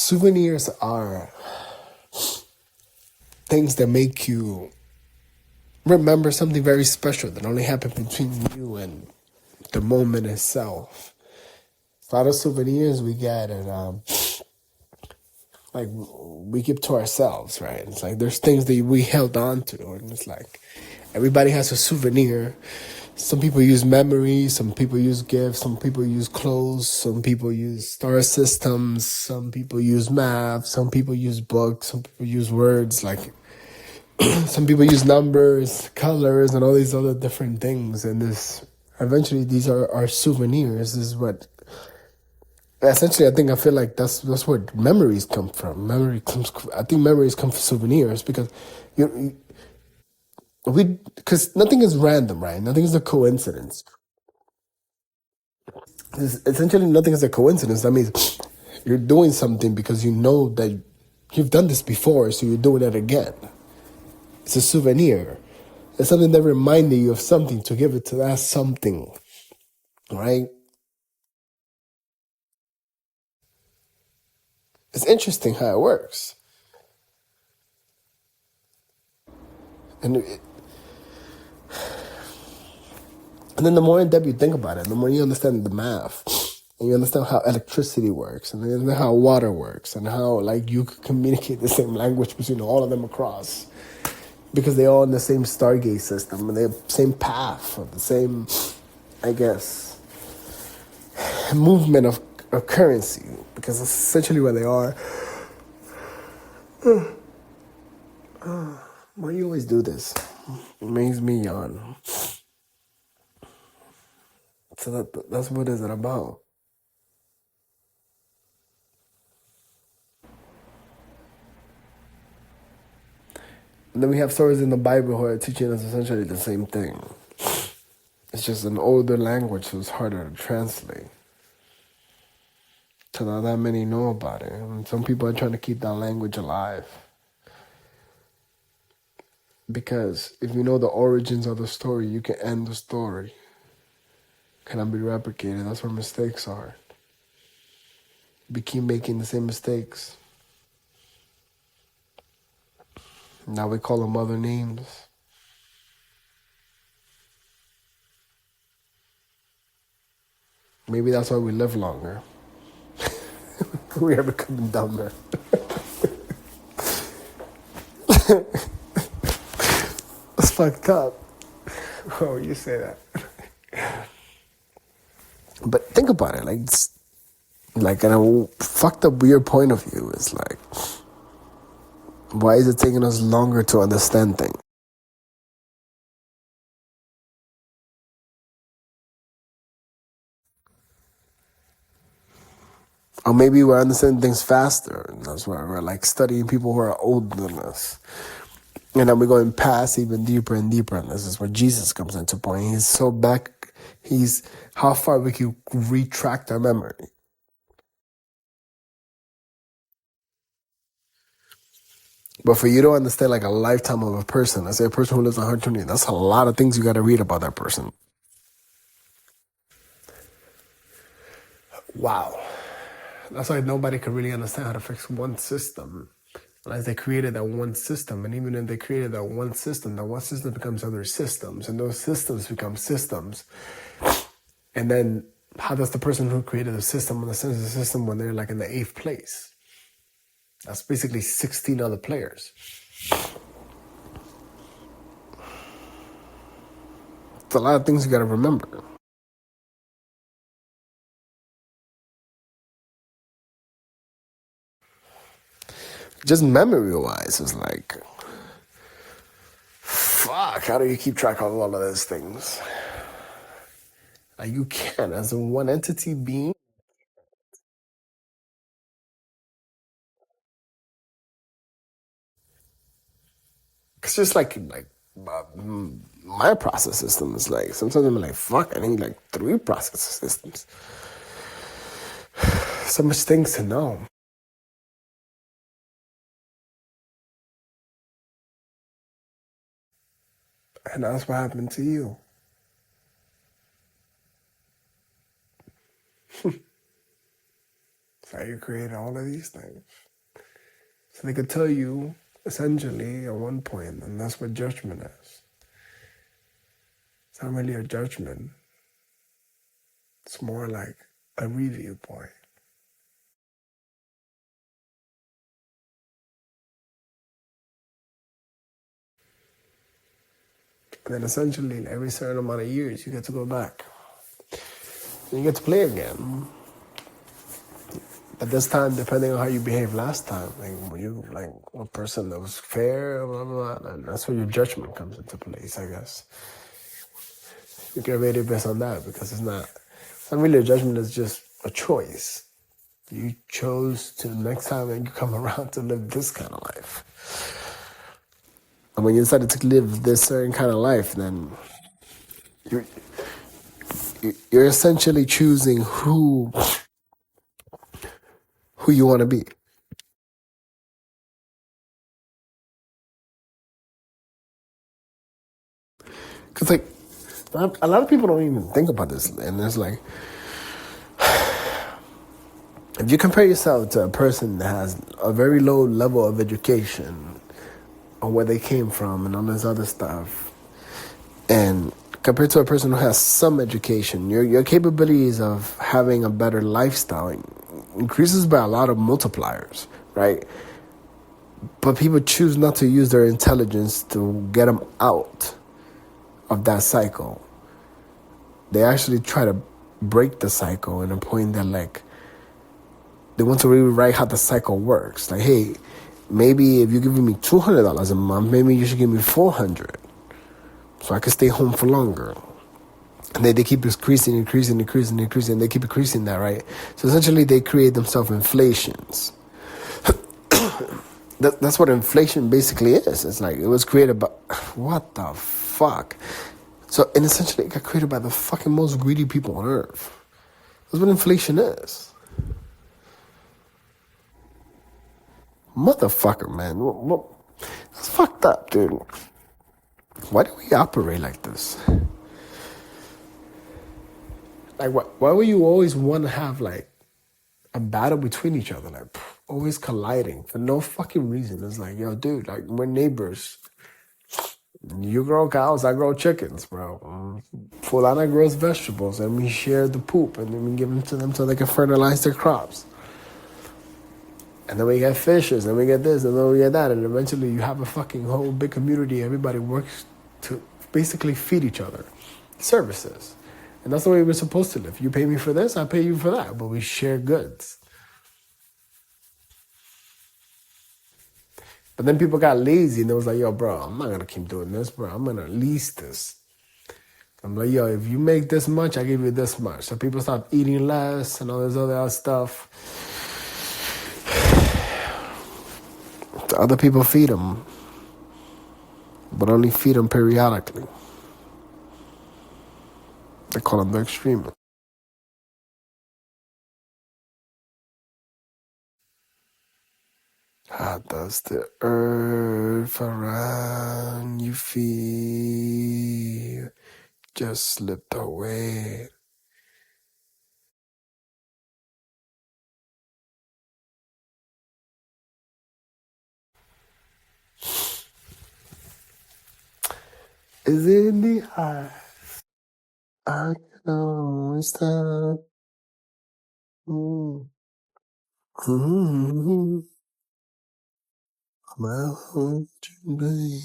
Souvenirs are things that make you remember something very special that only happened between you and the moment itself. A lot of souvenirs we get, and like we keep to ourselves, right? It's like there's things that we held on to, and it's like everybody has a souvenir. Some people use memories, some people use gifts, some people use clothes, some people use star systems, some people use math, some people use books, some people use words, like some people use numbers, colors, and all these other different things. And this eventually these are our souvenirs. This is what essentially I feel like that's where memories come from. I think memories come from souvenirs because you we because nothing is random, right? Nothing is a coincidence. Essentially nothing is a coincidence. That means you're doing something because you know that you've done this before, so you're doing it again. It's a souvenir. It's something that reminded you of something to give it to that something, right? It's interesting how it works. And and then the more in depth you think about it, the more you understand the math, and you understand how electricity works, and you understand how water works, and how like you could communicate the same language between all of them across, because they're all in the same Stargate system and they have the same path or the same, I guess, movement of currency, because that's essentially what they are. Why you always do this? It makes me yawn. So that's what is it about. And then we have stories in the Bible who are teaching us essentially the same thing. It's just an older language, so it's harder to translate. So not that many know about it. And some people are trying to keep that language alive. Because if you know the origins of the story, you can end the story. Cannot be replicated. That's where mistakes are. We keep making the same mistakes. Now we call them other names. Maybe that's why we live longer. We are becoming dumber. That's fucked up. Oh, you say that. But think about it, like it's like in a fucked up weird point of view, it's like, why is it taking us longer to understand things? Or maybe we're understanding things faster. And that's why we're like studying people who are older than us. And then we're going past even deeper and deeper. And this is where Jesus comes into point. He's so back, he's how far we can retract our memory. But for you to understand like a lifetime of a person, let's say a person who lives 120, that's a lot of things you got to read about that person. Wow. That's why nobody could really understand how to fix one system. Unless they created that one system. And even if they created that one system becomes other systems. And those systems become systems. And then how does the person who created the system understand the system when they're like in the eighth place? That's basically 16 other players. It's a lot of things you got to remember. Just memory-wise, it's like, fuck, how do you keep track of all of those things? Like you can, as a one entity being. It's just like my process system is like, sometimes I'm like, fuck, I need like 3 process systems. So much things to know. And that's what happened to you. So you created all of these things. So they could tell you essentially at one point, and that's what judgment is. It's not really a judgment. It's more like a review point. And then essentially, every certain amount of years, you get to go back. And you get to play again. But this time, depending on how you behave last time, like were you like one person that was fair, blah, blah, blah, and that's where your judgment comes into place, I guess. You can rate it based on that because it's not really a judgment, it's just a choice. You chose to next time when you come around to live this kind of life. And when you decided to live this certain kind of life, then you're, you're essentially choosing who you want to be. Because like a lot of people don't even think about this, and it's like if you compare yourself to a person that has a very low level of education on where they came from and all this other stuff, and compared to a person who has some education, your capabilities of having a better lifestyle increases by a lot of multipliers, right? But people choose not to use their intelligence to get them out of that cycle. They actually try to break the cycle in a point that like they want to rewrite how the cycle works. Like, hey, maybe if you're giving me $200 a month, maybe you should give me $400 so I can stay home for longer. And they keep increasing. They keep increasing that, right? So essentially, they create themselves inflations. That's what inflation basically is. It's like it was created by what the fuck. So and essentially, it got created by the fucking most greedy people on earth. That's what inflation is. Motherfucker, man. That's fucked up, dude. Why do we operate like this? Like, why would you always want to have, like, a battle between each other? Like, always colliding for no fucking reason. It's like, yo, dude, like, we're neighbors. You grow cows, I grow chickens, bro. Fulana grows vegetables, and we share the poop, and then we give them to them so they can fertilize their crops. And then we get fishes, and we get this, and then we get that, and eventually you have a fucking whole big community. Everybody works to basically feed each other. Services. And that's the way we're supposed to live. You pay me for this, I pay you for that, but we share goods. But then people got lazy, and they was like, yo, bro, I'm not going to keep doing this, bro. I'm going to lease this. I'm like, yo, if you make this much, I give you this much. So people stop eating less and all this other stuff. The other people feed them, but only feed them periodically. They call them the extremists. How does the earth around you feel? Just slipped away. Is in the eye. I can always tell. Mm-hmm. My heart to be.